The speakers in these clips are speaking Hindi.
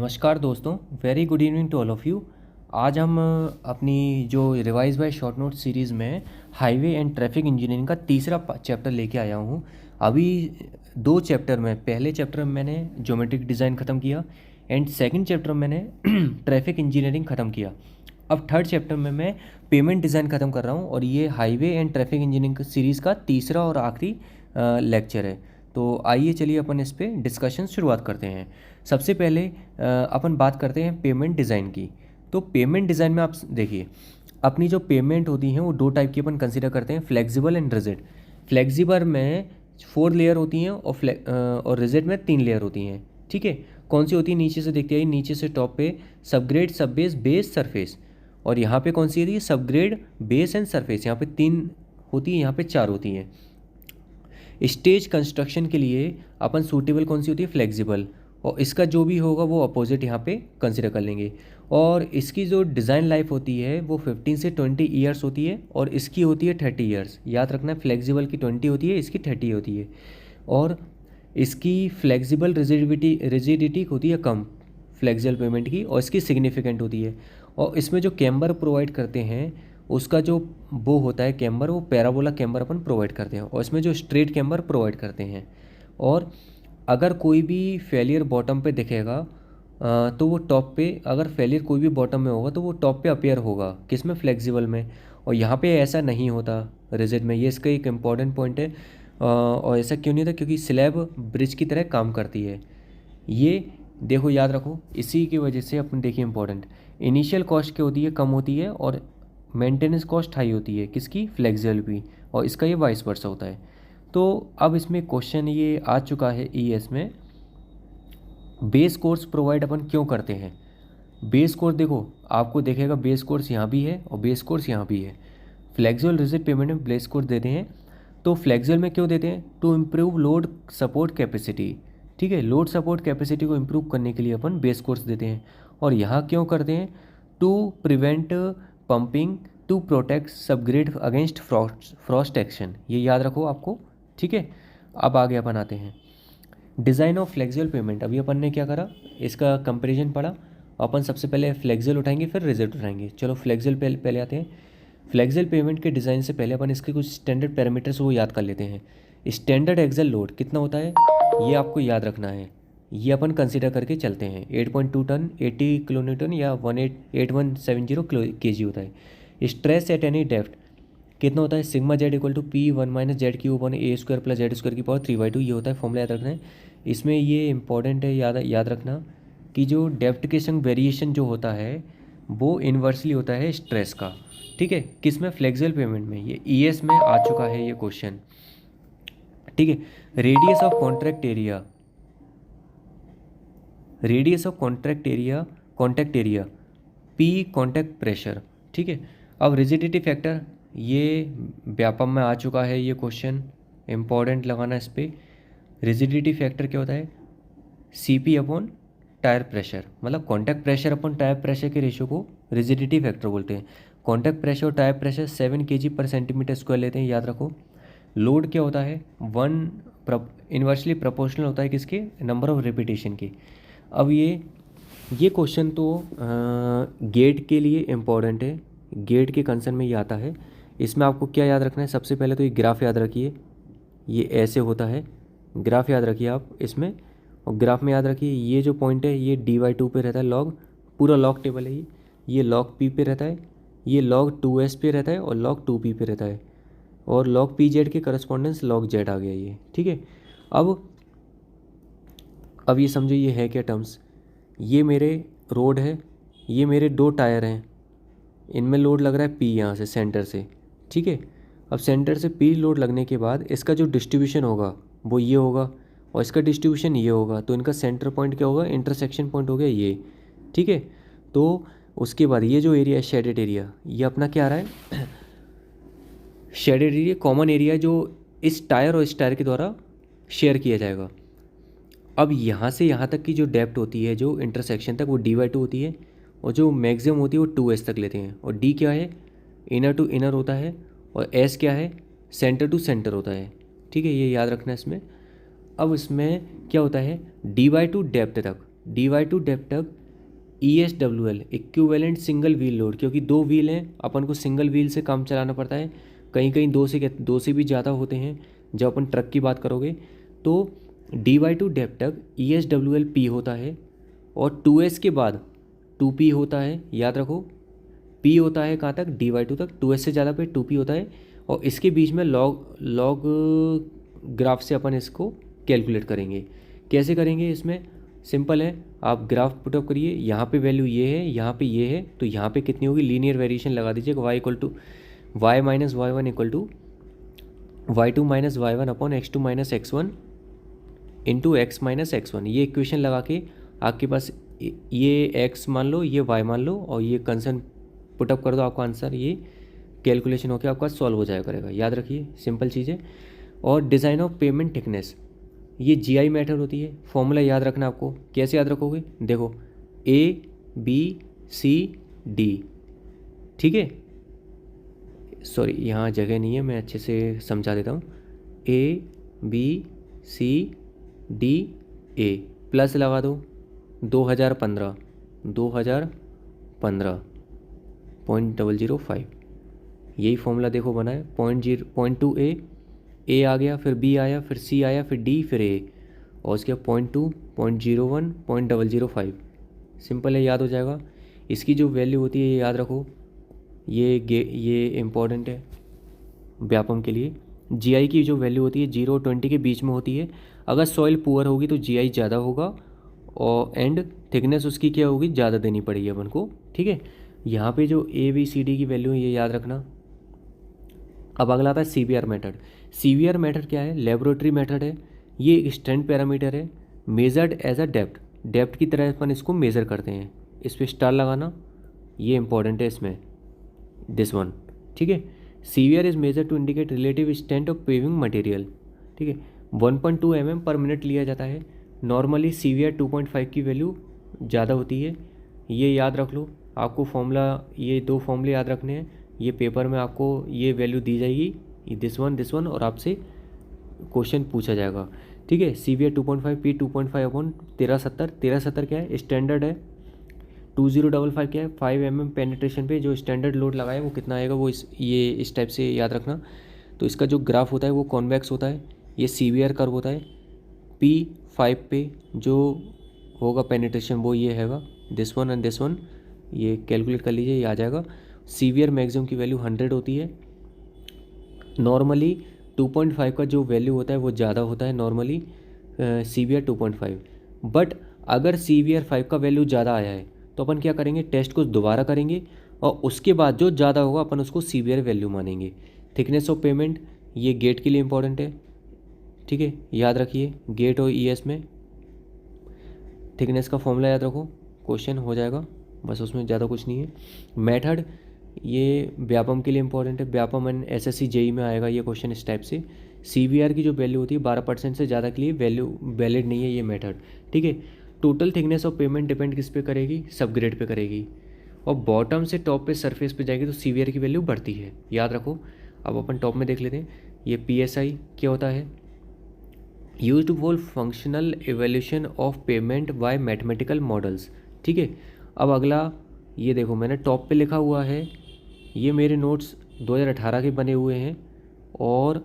नमस्कार दोस्तों, very good evening to all of you. आज हम अपनी जो revise by short note series में हाईवे एंड ट्रैफिक इंजीनियरिंग का तीसरा चैप्टर लेके आया हूँ। अभी दो चैप्टर में, पहले चैप्टर में मैंने ज्योमेट्रिक डिज़ाइन ख़त्म किया एंड सेकंड चैप्टर में मैंने ट्रैफिक इंजीनियरिंग ख़त्म किया। अब थर्ड चैप्टर में मैं पेमेंट डिज़ाइन ख़त्म कर रहा हूँ और ये highway and traffic engineering series का तीसरा और आखिरी लेक्चर है। तो आइए चलिए अपन इस पर डिस्कशन शुरुआत करते हैं। सबसे पहले अपन बात करते हैं पेमेंट डिज़ाइन की। तो पेमेंट डिज़ाइन में आप देखिए, अपनी जो पेमेंट होती हैं वो दो टाइप की अपन कंसिडर करते हैं, फ्लेक्सिबल एंड रिजिड। फ्लेक्सिबल में 4 लेयर होती हैं और रिजिड में 3 लेयर होती हैं। ठीक है, कौन सी होती है? नीचे से देखते हैं, नीचे से टॉप पे सबग्रेड, सब बेस, बेस, सरफेस। और यहाँ पे कौन सी होती है? Subgrade, base and surface. यहाँ पे 3 होती है, यहाँ पे 4 होती हैं। स्टेज कंस्ट्रक्शन के लिए अपन सूटेबल कौन सी होती है? फ्लेक्सिबल। और इसका जो भी होगा वो अपोजिट यहाँ पे कंसिडर कर लेंगे। और इसकी जो डिज़ाइन लाइफ होती है वो 15 से 20 ईयर्स होती है और इसकी होती है 30 ईयर्स। याद रखना, फ्लेक्सिबल की 20 होती है, इसकी 30 होती है। और इसकी फ्लेक्सिबल रिजिडिटी होती है कम फ्लेक्सिबल पेमेंट की, और इसकी सिग्निफिकेंट होती है। और इसमें जो कैम्बर प्रोवाइड करते हैं उसका जो वो होता है कैम्बर, वो पैराबोला कैम्बर अपन प्रोवाइड करते हैं, और इसमें जो स्ट्रेट कैम्बर प्रोवाइड करते हैं। और अगर कोई भी फेलियर बॉटम पे दिखेगा तो वो टॉप पे, अगर फेलियर कोई भी बॉटम में होगा तो वो टॉप पे अपेयर होगा, किसमें? फ्लेक्सिबल में। और यहाँ पे ऐसा नहीं होता रिजिड में। ये इसका एक इम्पॉर्टेंट पॉइंट है। और ऐसा क्यों नहीं था? क्योंकि स्लैब ब्रिज की तरह काम करती है। ये देखो, याद रखो, इसी की वजह से अपन देखिए इंपॉर्टेंट, इनिशियल कॉस्ट क्या होती है? कम होती है, और मेंटेनेंस कॉस्ट हाई होती है। किसकी? फ्लेक्सिबल भी। और इसका ये वाइस वर्सा होता है। तो अब इसमें क्वेश्चन ये आ चुका है ईएस में, बेस कोर्स प्रोवाइड अपन क्यों करते हैं? बेस कोर्स देखो, आपको देखेगा बेस कोर्स यहाँ भी है और बेस कोर्स यहाँ भी है। फ्लेक्सिबल रिजिड पेमेंट में बेस कोर्स देते हैं। तो फ्लेक्सिबल में क्यों देते हैं? To improve load support capacity. ठीक है, लोड सपोर्ट कैपेसिटी को इम्प्रूव करने के लिए अपन बेस कोर्स देते हैं। और यहाँ क्यों करते हैं? To prevent pumping, to protect subgrade against frost action. ये याद रखो आपको। ठीक है, अब आगे अपन आते हैं डिज़ाइन ऑफ फ्लेक्सिबल पेमेंट। अभी अपन ने क्या करा? इसका कंपैरिजन पढ़ा। अपन सबसे पहले फ्लेक्सिबल उठाएंगे, फिर रिजिड उठाएंगे। चलो फ्लेक्सिबल पहले आते हैं। फ्लेक्सिबल पेमेंट के डिज़ाइन से पहले अपन इसके कुछ स्टैंडर्ड पैरामीटर्स वो याद कर लेते हैं। स्टैंडर्ड एक्सल लोड कितना होता है ये आपको याद रखना है। ये अपन कंसिडर करके चलते हैं। 8.2 टन, 80 किलो न्यूटन या 8170 kg होता है। स्ट्रेस एट एनी डेप्थ कितना होता है? Sigma z equal to p 1 minus z cube upon a square plus z square की पावर 3/2। ये होता है फॉर्मूला, याद रखना है। इसमें ये इंपॉर्टेंट है, याद रखना कि जो डेप्थ के संग वेरिएशन जो होता है वो इन्वर्सली होता है स्ट्रेस का। ठीक है, किस में? फ्लेक्सिबल पेमेंट में। ये ईएस में आ चुका है ये क्वेश्चन। ठीक है, radius of contract area, radius of contact area P contact pressure. ठीक है, अब रिजिडिटी फैक्टर, ये व्यापम में आ चुका है ये क्वेश्चन, इंपॉर्टेंट लगाना इस पर। रिजिडिटी फैक्टर क्या होता है? सीपी अपॉन टायर प्रेशर, मतलब contact pressure upon tyre pressure के रेशियो को रिजिडिटी फैक्टर बोलते हैं। कॉन्टैक्ट प्रेशर और टायर प्रेशर 7 kg पर सेंटीमीटर स्क्वायर लेते हैं, याद रखो। लोड क्या होता है? 1 इन्वर्सली प्रोपोर्शनल होता है किसके? नंबर ऑफ रिपीटेशन के। अब ये क्वेश्चन तो गेट के लिए इम्पॉर्टेंट है, गेट के कंसर्न में ये आता है। इसमें आपको क्या याद रखना है? सबसे पहले तो ये ग्राफ याद रखिए, ये ऐसे होता है। ग्राफ याद रखिए आप इसमें, और ग्राफ में याद रखिए ये जो पॉइंट है ये dy2 पे रहता है लॉग, पूरा लॉग टेबल है ये लॉग p पे रहता है, ये लॉग 2s पे रहता है और लॉग 2p पे रहता है, और लॉग pz के करस्पॉन्डेंस लॉग z आ गया ये। ठीक है, अब ये समझो ये है क्या टर्म्स? ये मेरे रोड है, ये मेरे 2 टायर हैं, इनमें लोड लग रहा है P यहाँ से सेंटर से। ठीक है, अब सेंटर से P लोड लगने के बाद इसका जो डिस्ट्रीब्यूशन होगा वो ये होगा, और इसका डिस्ट्रीब्यूशन ये होगा। तो इनका सेंटर पॉइंट क्या होगा? इंटरसेक्शन पॉइंट हो गया ये। ठीक है, तो उसके बाद ये जो एरिया है शेडेड एरिया, ये अपना क्या आ रहा है? शेडेड एरिया कॉमन एरिया जो इस टायर और इस टायर के द्वारा शेयर किया जाएगा। अब यहाँ से यहाँ तक की जो डेप्थ होती है, जो इंटरसेक्शन तक, वो dy2 होती है, और जो मैक्सिमम होती है वो 2s तक लेते हैं। और d क्या है? इनर टू इनर होता है, और s क्या है? सेंटर टू सेंटर होता है। ठीक है, ये याद रखना है इसमें। अब इसमें क्या होता है? dy2 डेप्थ तक, dy2 डेप्थ तक ESWL equivalent single wheel load, क्योंकि दो व्हील हैं अपन को सिंगल व्हील से काम चलाना पड़ता है, कहीं कहीं दो से भी ज़्यादा होते हैं जब अपन ट्रक की बात करोगे। तो dy2 डेप्थ तक ESWL P होता है, और 2S के बाद 2P होता है, याद रखो। P होता है कहाँ तक, dy2 तक, 2S से ज़्यादा पे 2P होता है, और इसके बीच में लॉग ग्राफ से अपन इसको कैलकुलेट करेंगे। कैसे करेंगे, इसमें सिंपल है, आप ग्राफ पुटअप करिए, यहाँ पे वैल्यू ये है, यहाँ पे ये है, तो यहाँ पे कितनी होगी, लीनियर वेरिएशन लगा दीजिएगा, y equal to y minus y1 equal to y2 minus y1 upon x2 minus x1 into x minus x1। ये इक्वेशन लगा के आपके पास ये x मान लो, ये y मान लो, और ये कंसर्न पुटअप कर दो, आपका आंसर ये कैलकुलेशन होकर आपका सॉल्व हो जाया करेगा। याद रखिए, सिंपल चीज़ है। और डिज़ाइन ऑफ पेमेंट थिकनेस, ये GI मेथड होती है, फॉर्मूला याद रखना आपको। कैसे याद रखोगे, देखो ABCD, ठीक है, सॉरी यहाँ जगह नहीं है, मैं अच्छे से समझा देता हूँ। ABCDA प्लस लगा दो 2015 0.005, यही फॉर्मूला देखो बना है। 0.2 A आ गया, फिर B आया, फिर C आया, फिर D, फिर A, और उसके 0.2 0.01 0.005। सिंपल है, याद हो जाएगा। इसकी जो वैल्यू होती है ये याद रखो, ये इम्पॉर्टेंट है व्यापम के लिए। GI की जो वैल्यू होती है 0 और 20 के बीच में होती है। अगर सॉइल पुअर होगी तो GI ज़्यादा होगा, और एंड थिकनेस उसकी क्या होगी, ज़्यादा देनी पड़ेगी अपन को, ठीक है। यहाँ पे जो ABCD की वैल्यू है ये याद रखना। अब अगला आता है CVR मेथड। CVR मेथड क्या है, लेबोरेटरी मेथड है, ये एक स्ट्रेंथ पैरामीटर है, मेजर्ड एज अ डेप्थ की तरह अपन इसको मेज़र करते हैं। इस पर स्टार लगाना, ये इंपॉर्टेंट है इसमें, दिस वन, ठीक है। CVR is measure to indicate relative strength of paving material, ठीक है। 1.2 mm पर मिनट लिया जाता है। नॉर्मली CVR 2.5 की वैल्यू ज़्यादा होती है, ये याद रख लो। आपको फॉर्मूला, ये दो फॉर्मूले याद रखने हैं, ये पेपर में आपको ये वैल्यू दी जाएगी, दिस वन, और आपसे क्वेश्चन पूछा जाएगा, ठीक है। CVR 2.5 P 2.5 अपॉन 1370 क्या है, स्टैंडर्ड है। 2055 क्या है, 5 mm पेनिट्रेशन पे जो स्टैंडर्ड लोड लगाए वो कितना आएगा, वो इस टाइप से याद रखना। तो इसका जो ग्राफ होता है वो कॉन्वेक्स होता है, ये CVR कर्व होता है। P5 पे जो होगा पेनिट्रेशन वो ये हैगा, this one and this one, ये कैलकुलेट कर लीजिए, ये आ जाएगा। CVR मैक्सिमम की वैल्यू 100 होती है। नॉर्मली 2.5 का जो वैल्यू होता है वो ज़्यादा होता है, नॉर्मली CVR 2.5। बट अगर CVR 5 का वैल्यू ज़्यादा आया है तो अपन क्या करेंगे, टेस्ट को दोबारा करेंगे, और उसके बाद जो ज़्यादा होगा अपन उसको CVR वैल्यू मानेंगे। थिकनेस ऑफ पेमेंट, ये गेट के लिए इंपॉर्टेंट है, ठीक है, याद रखिए। गेट और ES में थिकनेस का फॉर्मूला याद रखो, क्वेश्चन हो जाएगा, बस उसमें ज़्यादा कुछ नहीं है। मेथड, ये व्यापम के लिए इंपॉर्टेंट है, व्यापम एंड SSC JEE में आएगा ये क्वेश्चन इस टाइप से। CVR की जो वैल्यू होती है 12% से ज़्यादा के लिए वैल्यू वैलिड नहीं है ये मेथड, ठीक है। Total thickness of payment depend किस पे करेगी, सब ग्रेड पे करेगी, और बॉटम से टॉप पे सरफेस पे जाएगी तो CVR की वैल्यू बढ़ती है, याद रखो। अब अपन टॉप में देख लेते हैं, ये PSI क्या होता है, used for functional evaluation of payment by mathematical models, ठीक है। अब अगला ये देखो, मैंने टॉप पे लिखा हुआ है, ये मेरे नोट्स 2018 के बने हुए हैं, और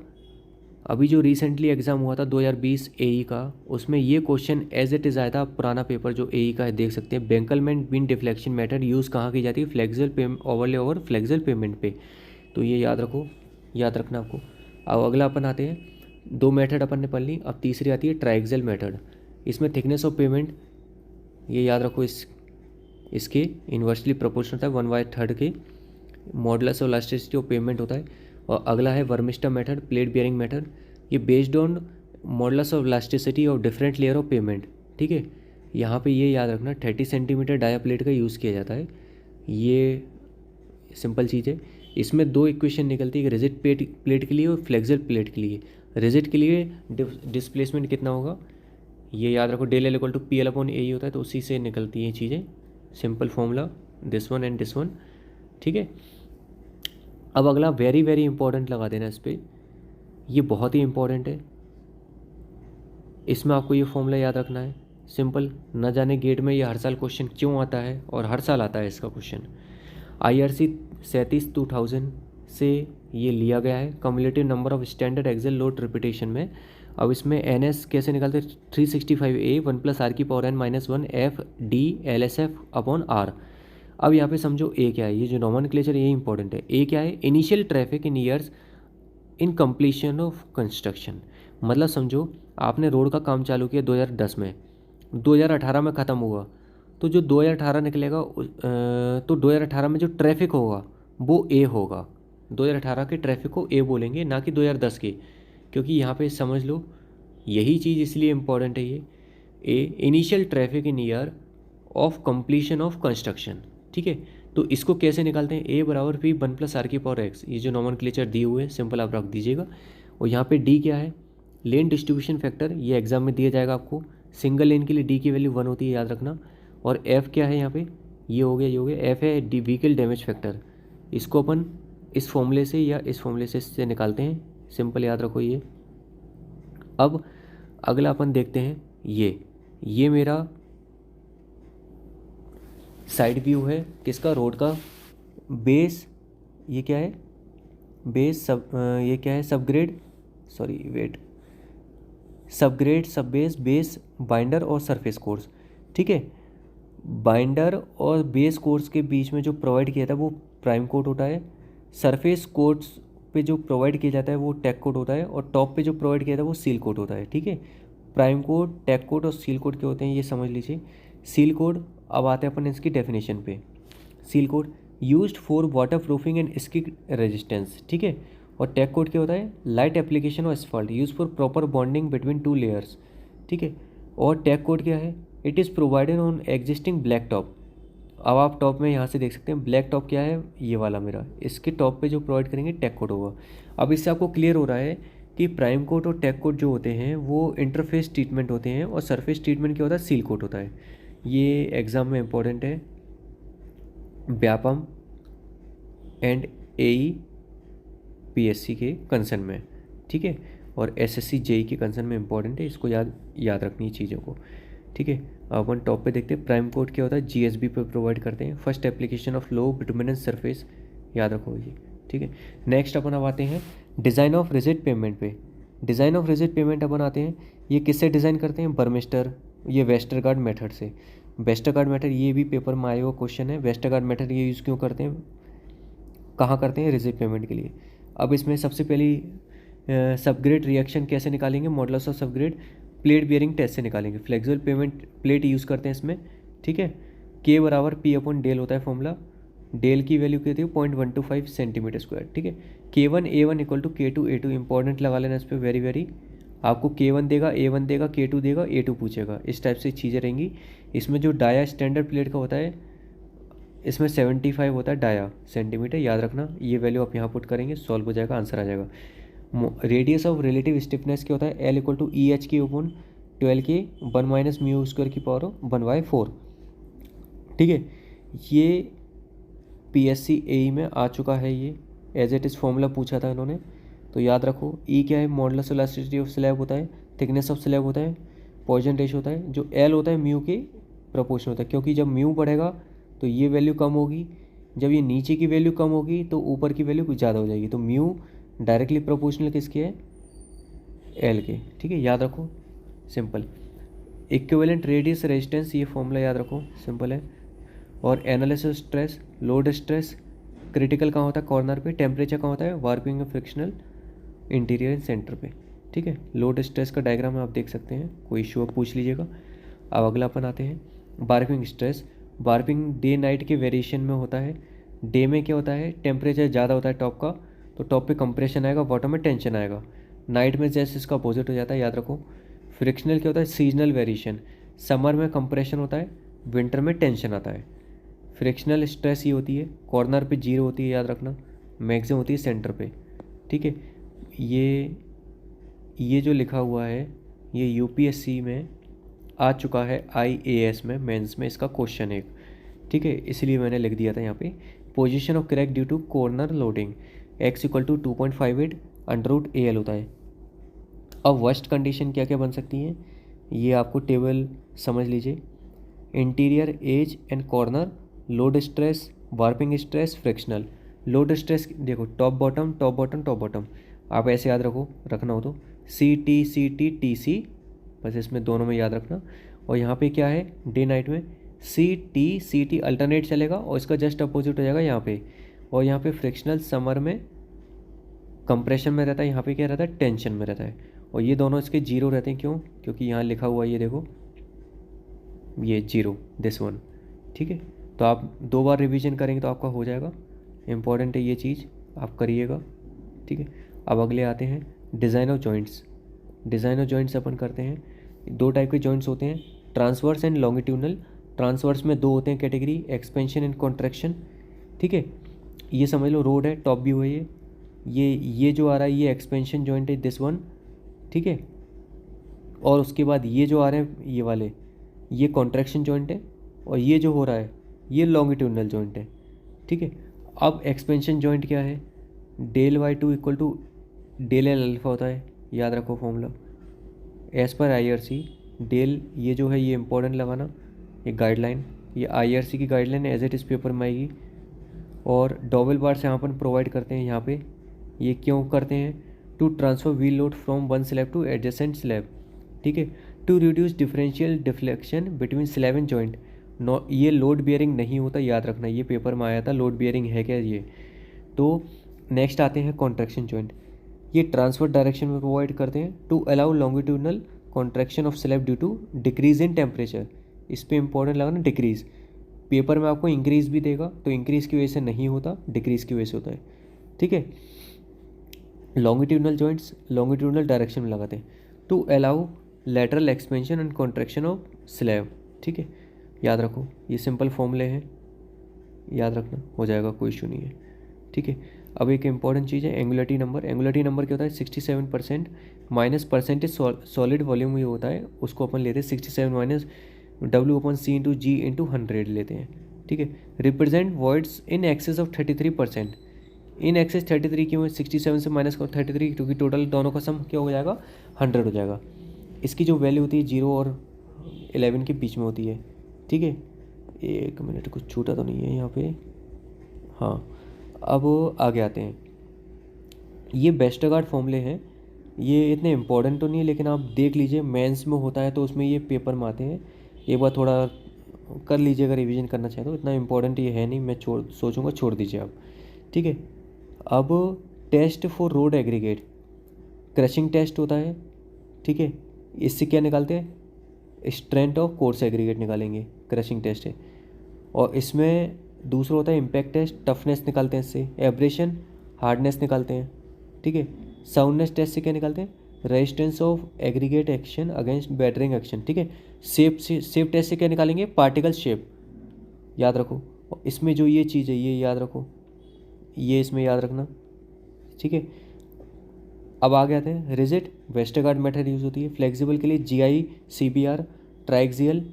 अभी जो रिसेंटली एग्ज़ाम हुआ था 2020 AE का, उसमें ये क्वेश्चन एज इट इज़ आया था। पुराना पेपर जो AE का है देख सकते हैं। बेंकलमेंट बीन डिफ्लेक्शन मेथड यूज़ कहाँ की जाती है, flexible pavement overlay over flexible pavement पे, तो ये याद रखो, याद रखना आपको। अब अगला अपन आते हैं, दो मेथड अपन ने पढ़ ली, अब तीसरी आती है ट्राइएक्सियल मेथड। इसमें थिकनेस ऑफ पेमेंट, ये याद रखो, इसके इन्वर्सली प्रोपोर्शनल था 1/3 के, modulus of elasticity of payment होता है। और अगला है वर्मिस्टर मेथड, प्लेट बियरिंग मेथड, ये based on modulus of elasticity of different layer of payment, ठीक है। यहाँ पे ये याद रखना 30 सेंटीमीटर डाया प्लेट का यूज़ किया जाता है, ये सिंपल चीज़ है। इसमें दो इक्वेशन निकलती है, रिजिड प्लेट के लिए और फ्लेक्सिबल प्लेट के लिए। रिजिड के लिए डिस्प्लेसमेंट कितना होगा, ये याद रखो, del L equal to PL/A होता है, तो उसी से निकलती हैं चीज़ें, simple formula, this one and this one, ठीक है। अब अगला वेरी वेरी इंपॉर्टेंट लगा देना इस पर, ये बहुत ही इंपॉर्टेंट है। इसमें आपको ये फॉर्मूला याद रखना है, सिंपल, न जाने गेट में ये हर साल क्वेश्चन क्यों आता है, और हर साल आता है इसका क्वेश्चन। IRC 37/2000 से ये लिया गया है, cumulative number of standard axle load repetition में। अब इसमें NS कैसे निकालते हैं, 365A 1+R⁻n-1 FD/LSF/R। अब यहाँ पे समझो ए क्या है, ये जो नोमेनक्लेचर ये इंपॉर्टेंट है। ए क्या है, initial traffic in years in completion of construction. मतलब समझो आपने रोड का काम चालू किया 2010 में, 2018 में ख़त्म हुआ, तो जो 2018 निकलेगा तो 2018 में जो ट्रैफिक होगा वो ए होगा। 2018 के ट्रैफिक को ए बोलेंगे, ना कि 2010 के, क्योंकि यहाँ पे समझ लो यही चीज़ इसलिए इम्पॉर्टेंट है ये। A initial traffic in year of completion of construction, ठीक है। तो इसको कैसे निकालते हैं, ए बराबर पी 1+R⁻x, ये जो नोमेनक्लेचर दिए हुए हैं सिंपल आप रख दीजिएगा। और यहाँ पे डी क्या है, लेन डिस्ट्रीब्यूशन फैक्टर, ये एग्जाम में दिया जाएगा आपको। सिंगल लेन के लिए डी की वैल्यू 1 होती है, याद रखना। और एफ क्या है यहाँ पे, ये हो गया, ये हो गया, एफ है डी व्हीकल डैमेज फैक्टर। इसको अपन इस फॉर्मूले से या इस फॉर्मूले से निकालते हैं, सिंपल याद रखो ये। अब अगला अपन देखते हैं, ये मेरा साइड व्यू है किसका, रोड का। बेस ये क्या है, बेस सब ये क्या है, सबग्रेड, सॉरी वेट, सबग्रेड, सब बेस, बेस, बाइंडर और सरफेस कोर्स, ठीक है। बाइंडर और बेस कोर्स के बीच में जो प्रोवाइड किया था वो प्राइम कोट होता है। सरफेस कोट्स पे जो प्रोवाइड किया जाता है वो टेक कोट होता है, और टॉप पे जो प्रोवाइड किया था वो सील कोट होता है, ठीक है। प्राइम कोट, टेक कोट और सील कोट क्या होते हैं ये समझ लीजिए। सील कोट, अब आते हैं अपन इसकी डेफिनेशन पे। Seal coat used for water proofing and skid resistance, ठीक है। और टेक कोट क्या होता है, लाइट एप्लीकेशन और asphalt, use for proper bonding between 2 layers, ठीक है। और टेक कोट क्या है, it is provided on existing black top. अब आप टॉप में यहाँ से देख सकते हैं ब्लैक टॉप क्या है, ये वाला मेरा, इसके टॉप पे जो प्रोवाइड करेंगे टेक कोट होगा। अब इससे आपको क्लियर हो रहा है कि प्राइम कोट और टेक कोट जो होते हैं वो इंटरफेस ट्रीटमेंट होते हैं, और सरफेस ट्रीटमेंट क्या होता है, सील कोट होता है। ये एग्ज़ाम में इंपॉर्टेंट है, व्यापम एंड AE PSC के कंसर्न में, ठीक है। और SSC JEE के कंसर्न में इंपॉर्टेंट है, इसको याद रखनी है चीज़ों को, ठीक है। अपन टॉप पे देखते हैं, प्राइम कोड क्या होता है, GSB पे प्रोवाइड करते हैं, first application of low bituminous surface, याद रखो ये, ठीक है। नेक्स्ट अपन अब आते हैं डिज़ाइन ऑफ रिजिड पेमेंट पे। डिज़ाइन ऑफ रिजिड पेमेंट अपन आते हैं, ये किससे डिज़ाइन करते हैं, बर्मिस्टर, ये वेस्टरगार्ड मेथड से। वेस्टरगार्ड मेथड ये भी पेपर में आया हुआ क्वेश्चन है। वेस्टरगार्ड मेथड ये यूज़ क्यों करते हैं, कहाँ करते हैं, रिजिड पेमेंट के लिए। अब इसमें सबसे पहली सबग्रेड रिएक्शन कैसे निकालेंगे, modulus of subgrade plate bearing test से निकालेंगे। फ्लेक्सिबल पेमेंट प्लेट यूज़ करते हैं इसमें, ठीक है। K बराबर P/डेल होता है फॉर्मूला, डेल की वैल्यू क्या होती है 0.125 सेंटीमीटर स्क्वायर, ठीक है। K1 A1 equal to K2 A2, important लगा लेना इस पर, वेरी वेरी। आपको K1 देगा, A1 देगा, K2 देगा, A2 पूछेगा, इस टाइप से चीज़ें रहेंगी। इसमें जो डाया स्टैंडर्ड प्लेट का होता है, इसमें 75 होता है डाया सेंटीमीटर, याद रखना। ये वैल्यू आप यहाँ पुट करेंगे, सॉल्व हो जाएगा, आंसर आ जाएगा। रेडियस ऑफ रिलेटिव स्टिफनेस क्या होता है, L इक्वल टू EH/12K 1 - μ² 1/4, ठीक है। ये PSC AE में आ चुका है, ये एज इट इज़ फॉर्मूला पूछा था इन्होंने, तो याद रखो। E क्या है, मॉडुलस इलास्टिसिटी ऑफ स्लैब होता है, थिकनेस ऑफ स्लैब होता है, पॉइजन रेशियो होता है, जो L होता है म्यू के प्रोपोर्शन होता है, क्योंकि जब म्यू बढ़ेगा तो ये वैल्यू कम होगी, जब ये नीचे की वैल्यू कम होगी तो ऊपर की वैल्यू कुछ ज़्यादा हो जाएगी। तो म्यू डायरेक्टली प्रोपोर्शनल किसके है, L के, ठीक है, याद रखो, सिंपल। इक्विवेलेंट रेडियस रेजिस्टेंस, ये फॉर्मूला याद रखो, सिंपल है। और analysis stress, load stress, critical कहाँ होता है, कॉर्नर पे, टेम्परेचर कहाँ होता है, वार्पिंग और फ्रिक्शनल इंटीरियर एंड सेंटर पे, ठीक है। लोड स्ट्रेस का डायग्राम आप देख सकते हैं, कोई इशू आप पूछ लीजिएगा। अब अगला अपन आते हैं warping stress. Warping day night के वेरिएशन में होता है। डे में क्या होता है, टेम्परेचर ज़्यादा होता है टॉप का, तो टॉप पे कंप्रेशन आएगा, बॉटम में टेंशन आएगा। नाइट में जैसे इसका अपोजिट हो जाता है, याद रखो। फ्रिक्शनल क्या होता है, सीजनल वेरिएशन, समर में कंप्रेशन होता है, विंटर में टेंशन आता है। फ्रिक्शनल स्ट्रेस ये होती है, कॉर्नर पे 0 होती है, याद रखना, मैक्सिमम होती है सेंटर पे, ठीक है। ये जो लिखा हुआ है ये UPSC में आ चुका है, IAS में मेंस में इसका क्वेश्चन एक, ठीक है, इसलिए मैंने लिख दिया था यहाँ पे। Position of crack due to corner loading, x equal to 2.58 √AL होता है। अब वर्स्ट कंडीशन क्या क्या बन सकती हैं, ये आपको टेबल समझ लीजिए। Interior, edge and corner, load stress, warping stress, frictional. Load stress देखो, top bottom top bottom top bottom, आप ऐसे याद रखना हो तो सी टी सी, बस इसमें दोनों में याद रखना। और यहाँ पे क्या है डे नाइट में, सी टी अल्टरनेट चलेगा और इसका जस्ट अपोजिट हो जाएगा यहाँ पे। और यहाँ पे फ्रिक्शनल समर में कंप्रेशन में रहता है, यहाँ पे क्या रहता है टेंशन में रहता है। और ये दोनों इसके जीरो रहते हैं, क्यों? क्योंकि यहाँ लिखा हुआ है, ये देखो ये जीरो, दिस वन। ठीक है, तो आप 2 बार रिवीजन करेंगे तो आपका हो जाएगा। इम्पॉर्टेंट है ये चीज़, आप करिएगा। ठीक है, अब अगले आते हैं design of joints. Design of joints अपन करते हैं, 2 टाइप के जॉइंट्स होते हैं, ट्रांसवर्स एंड लॉन्गिट्यूडनल। ट्रांसवर्स में 2 होते हैं कैटेगरी, एक्सपेंशन एंड कॉन्ट्रैक्शन। ठीक है, ये समझ लो रोड है, टॉप व्यू है ये जो आ रहा है ये एक्सपेंशन जॉइंट है, दिस वन। ठीक है, और उसके बाद ये जो आ रहे हैं ये वाले, ये कॉन्ट्रैक्शन जॉइंट है, और ये जो हो रहा है ये लॉन्गिट्यूडनल जॉइंट है। ठीक है, अब एक्सपेंशन जॉइंट क्या है, del y to equal to del l alpha होता है, याद रखो formula as per IRC। Del ये जो है ये इंपॉर्टेंट लगाना, ये गाइडलाइन, ये IRC की गाइडलाइन एज इट इस पेपर में आएगी। और डबल बार से यहाँ अपन प्रोवाइड करते हैं यहाँ पे, ये क्यों करते हैं, to transfer wheel load from one slab to adjacent slab. ठीक है, to reduce differential deflection between slab and joint. No, ये लोड बियरिंग नहीं होता, याद रखना, ये पेपर में आया था लोड बियरिंग है क्या ये। तो नेक्स्ट आते हैं कॉन्ट्रैक्शन जॉइंट, ये ट्रांसफर डायरेक्शन में प्रोवाइड करते हैं to allow longitudinal contraction of slab due to decrease in temperature. इस पर इंपॉर्टेंट लगाना डिक्रीज, पेपर में आपको इंक्रीज भी देगा तो इंक्रीज की वजह से नहीं होता, डिक्रीज की वजह से होता है। ठीक है, लॉन्गिट्यूडनल जॉइंट्स लॉन्गिट्यूडनल डायरेक्शन में लगाते हैं to allow lateral expansion and contraction of slab. ठीक है, याद रखो ये सिंपल फॉर्मूले हैं, याद रखना, हो जाएगा, कोई इशू नहीं है। ठीक है, अब एक इंपॉर्टेंट चीज़ है एंगुलरिटी नंबर। एंगुलरिटी नंबर क्या होता है, 67% माइनस परसेंटेज सॉलिड वॉल्यूम ये होता है, उसको अपन लेते हैं 67 माइनस W/C/G/100 लेते हैं। ठीक है, represent voids in excess of 33%। In excess 33 क्यों है, 67 से माइनस 33, क्योंकि टोटल दोनों का सम क्या हो जाएगा 100 हो जाएगा। इसकी जो वैल्यू होती है 0 और 11 के बीच में होती है। ठीक है, 1 मिनट, कुछ छूटा तो नहीं है यहाँ पे, हाँ। अब आगे आते हैं, ये वेस्टरगार्ड फॉर्मूले हैं, ये इतने इंपॉर्टेंट तो नहीं है लेकिन आप देख लीजिए, मेंस में होता है तो उसमें ये पेपर में आते हैं, एक बार थोड़ा कर लीजिएगा, रिवीजन करना चाहे तो। इतना इंपॉर्टेंट ये है नहीं, मैं सोचूंगा छोड़ दीजिए आप। ठीक है, अब test for road aggregate, crushing test होता है। ठीक है, इससे क्या निकालते हैं, स्ट्रेंथ ऑफ कोर्स एग्रीगेट निकालेंगे, क्रशिंग टेस्ट है। और इसमें दूसरा होता है इम्पैक्ट टेस्ट, टफनेस निकालते हैं इससे, एब्रेशन, हार्डनेस निकालते हैं। ठीक है, साउंडनेस टेस्ट से क्या निकालते हैं, resistance of aggregate action against battering action. ठीक है, शेप टेस्ट से क्या निकालेंगे, पार्टिकल शेप, याद रखो। और इसमें जो ये चीज़ है ये याद रखो, ये इसमें याद रखना। ठीक है, अब आगे आते हैं रिजिड, वेस्टरगार्ड मेथड यूज़ होती है। फ्लेक्सिबल के लिए GI/CBR, ट्राइक्सियल,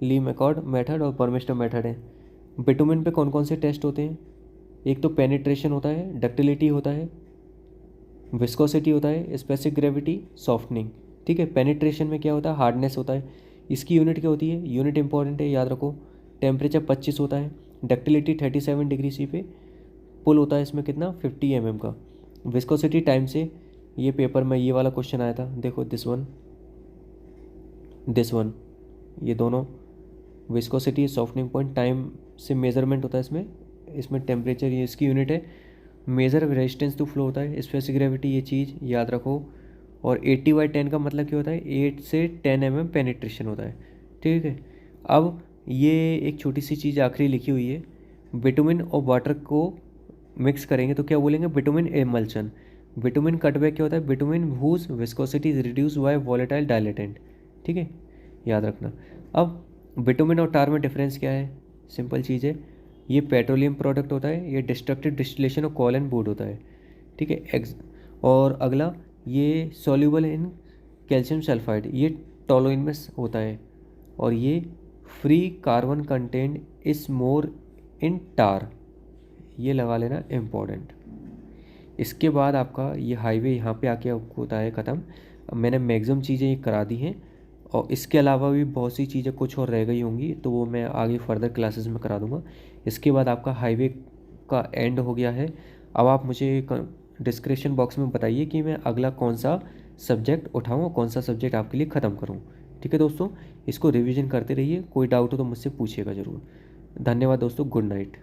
ली मैकॉर्ड मेथड और बर्मेस्टर मेथड है। बिटुमिन पे कौन कौन से टेस्ट होते हैं, एक तो पेनिट्रेशन होता है, डक्टिलिटी होता है, विस्कोसिटी होता है, स्पेसिफिक ग्रेविटी, सॉफ्टनिंग। ठीक है, पेनिट्रेशन में क्या होता है, हार्डनेस होता है, इसकी यूनिट क्या होती है, यूनिट इंपॉर्टेंट है, याद रखो। टेम्परेचर 25 होता है, डक्टिलिटी 37 डिग्री C पे, पुल होता है इसमें कितना 50 mm का। विस्कोसिटी टाइम से, ये पेपर में ये वाला क्वेश्चन आया था, देखो दिस वन, ये दोनों विस्कोसिटी, सॉफ्टनिंग पॉइंट, टाइम से मेजरमेंट होता है इसमें टेम्परेचर ये इसकी यूनिट है। मेजर रेजिस्टेंस टू फ्लो होता है, स्पेसिफिक ग्रेविटी, ये चीज़ याद रखो। और 80/10 का मतलब क्या होता है, 8 से 10 mm पेनिट्रेशन होता है। ठीक है, अब ये एक छोटी सी चीज़ आखिरी लिखी हुई है, बिटुमिन और वाटर को मिक्स करेंगे तो क्या बोलेंगे, बिटुमिन एमल्शन। बिटुमिन कटबैक क्या होता है, bitumen whose viscosity is reduce by volatile dilatant. ठीक है, याद रखना। अब बिटुमिन और टार में डिफरेंस क्या है, सिंपल चीज़ है, ये पेट्रोलियम प्रोडक्ट होता है, ये destructive distillation of coal and wood होता है। ठीक है, और अगला ये सॉल्यूबल इन कैल्शियम सल्फाइड, ये टोलुइन में होता है। और ये free carbon content is more in tar, ये लगा लेना इम्पॉर्टेंट। इसके बाद आपका ये हाईवे यहाँ पे आके आपको होता है ख़त्म। अब मैंने मैक्सिमम चीज़ें ये करा दी हैं और इसके अलावा भी बहुत सी चीज़ें कुछ और रह गई होंगी, तो वो मैं आगे फर्दर क्लासेस में करा दूँगा। इसके बाद आपका हाईवे का एंड हो गया है। अब आप मुझे डिस्क्रिप्शन बॉक्स में बताइए कि मैं अगला कौन सा सब्जेक्ट उठाऊँ और कौन सा सब्जेक्ट आपके लिए ख़त्म करूँ। ठीक है दोस्तों, इसको रिवीजन करते रहिए, कोई डाउट हो तो मुझसे पूछिएगा ज़रूर। धन्यवाद दोस्तों, गुड नाइट।